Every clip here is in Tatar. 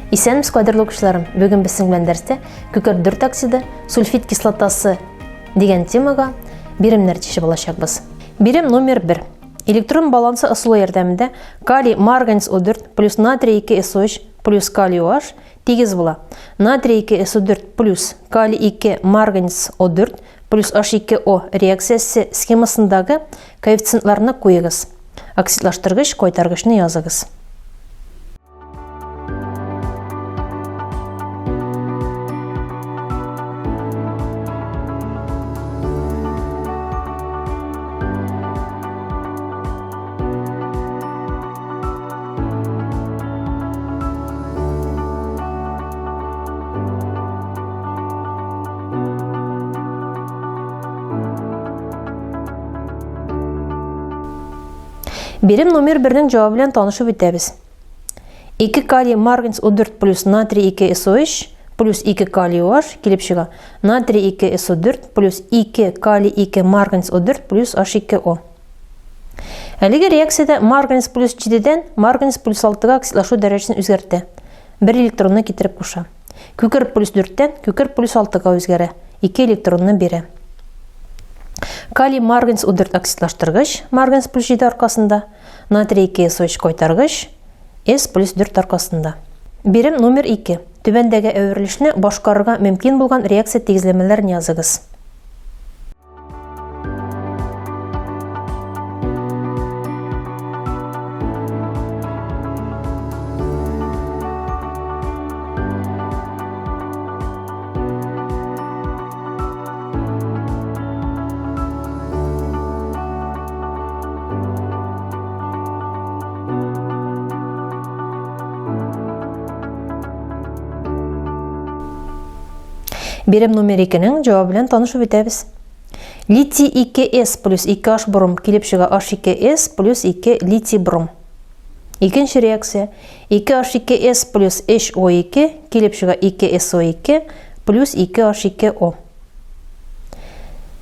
Исәнмез, кадерле укучыларым. Бүген безнең белән дәрестә күкерт оксиды, сульфид кислотасы дигән темага биремнәр тишеп алачакбыз. Бирем номер 1. Электрон балансы ысулы ярдәмендә калий марганец O4 плюс натрий 2SO3 плюс калий OH тигез була. Натрий 2SO4 плюс калий 2 марганец O4 плюс H2O реакциясе схемасындагы коэффициентларны куегыз. Оксидлаштыргыч кайтаргычны языгыз. Бирем номер 1-нең җавабы белән танышып үтәбез. 2 калий марганец O4 плюс натрий 2SO3 плюс 2 калий OH килеп чыга. Натрий 2SO4 плюс 2 калий 2 марганец O4 плюс H2O. Әлеге реакциядә марганец плюс 7-дән марганец плюс 6-га оксидлашу дәрәҗәсен үзгәртә. 1 электронны китереп куша. Күкерт плюс 4-тән күкерт плюс 6-га үзгәрә. 2 электронны бирә. Калий марганец O4 оксидлаштыргыч марганец плюс 7 аркасында, натрий 2SO3 кайтаргыч S плюс 4 аркасында. Бирем номер 2. Түбәндәге әверелешне башкарырга мөмкин булган реакция тигезләмәләрен языгыз. Бирем номер 2-нең җавабы белән танышып үтәбез. Литий 2S плюс 2H бром килеп чыга H2S плюс 2 литий бром. Икенче реакция 2H2S плюс HO2 килеп чыга 2SO2 плюс 2H2O.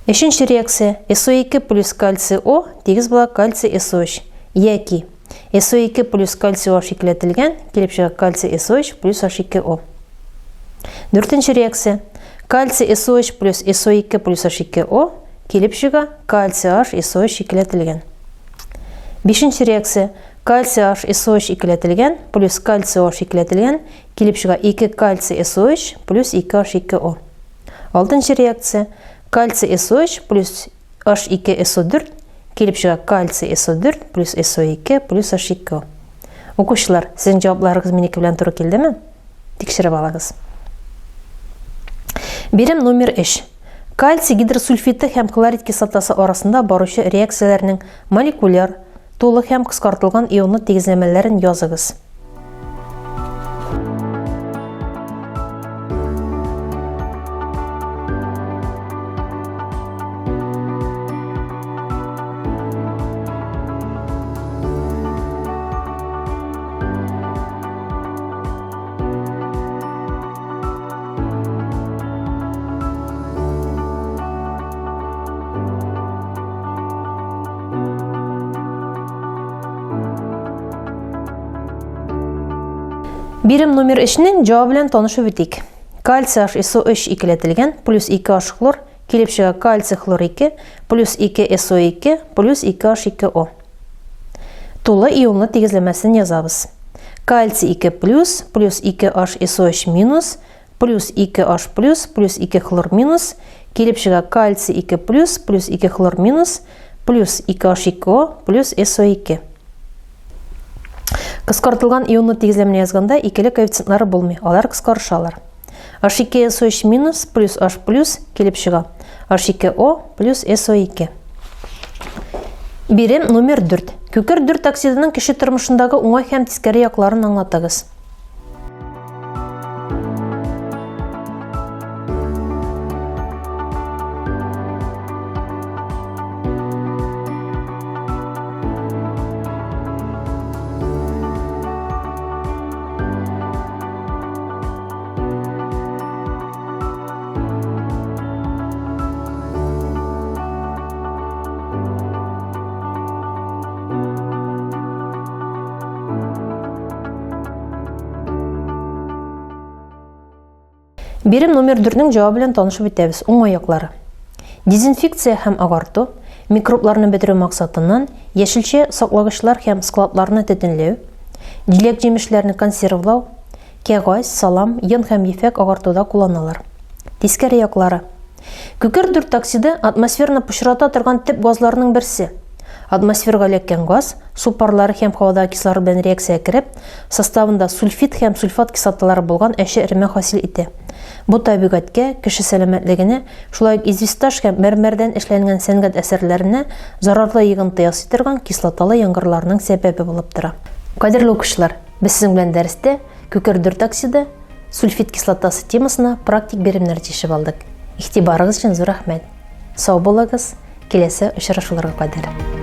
Өченче реакция SO2 плюс кальций O тигез була кальций SO3 яки SO2 плюс кальций OH икләтелгән килеп чыга кальций SO3 плюс H2O. Дүртенче реакция кальций SO3 плюс SO2 плюс H2O килеп чыга кальций H SO3 икләтелгән. Бишенче реакция кальций H SO3 икләтелгән плюс кальций OH икләтелгән килеп чыга 2 кальций SO3 плюс 2 H2O. Алтынчы реакция кальций SO3 плюс H2SO4 килеп чыга кальций SO4 плюс SO2 плюс H2O. Укучылар, сезнең җавапларыгыз минеке белән туры килдеме? Тикшереп алыгыз. Бирем номер 3. Кальций гидросульфиты һәм хлорид кислотасы арасында баручы реакцияләрнең молекуляр, тулы һәм кыскартылган ионлы тигезләмәләрен языгыз. Бирем номер 3-нең җавабы белән танышып үтик. Кальций HSO3 икләтелгән плюс 2H хлор килеп чыга кальций хлор 2 плюс 2SO2 плюс 2H2O. Тулы ионлы тигезләмәсен язабыз. Кальций 2 плюс 2HSO3 минус плюс 2H плюс 2 хлор минус килеп чыга кальций 2 плюс 2 хлор минус плюс 2H2O плюс SO2. Кыскартылган ионлы тигезләмәне язганда икеле коэффициентлары булмый, алар кыскарышалар. H2SO3 минус плюс H плюс килеп чыга H2O плюс SO2. Бирем номер 4. Күкерт оксидының кеше тормышындагы уңай һәм тискәре якларын аңлатыгыз. Берем номер 4-нең җавабы белән танышып үтәбез. Уңай яклары. Дезинфекция һәм агарту, микробларны бетерү максатыннан яшелчә саклагычлар һәм складларны төтенләү, җиләк-җимешләрне консервлау, кәгазь, салам, йон һәм ефәк агартуда кулланылар. Тискәре яклары. Күкер-4 оксиды атмосфераны пычрата торган төп газларның берсе. Атмосферага эләккән газ, су парлары һәм һавада кислород белән реакция кереп, составында сульфид һәм сульфат кислоталары булган әшә эреме хасил итә. Бу табигатькә, кеше сәламәтлегенә, шулай ук известаш һәм мәрмәрдән эшләнгән сәнгать әсәрләренә зарарлы йогынты ясый торган кислоталы яңгырларның сәбәбе булып тора. Кадерле укучылар, без сезнең белән дәрестә күкер-4 оксиды, сульфид кислотасы темасына практик беремнәр тишеп алдык. Игътибарыгыз өчен зур рәхмәт. Сау булыгыз, киләсе очрашуларга кадәр.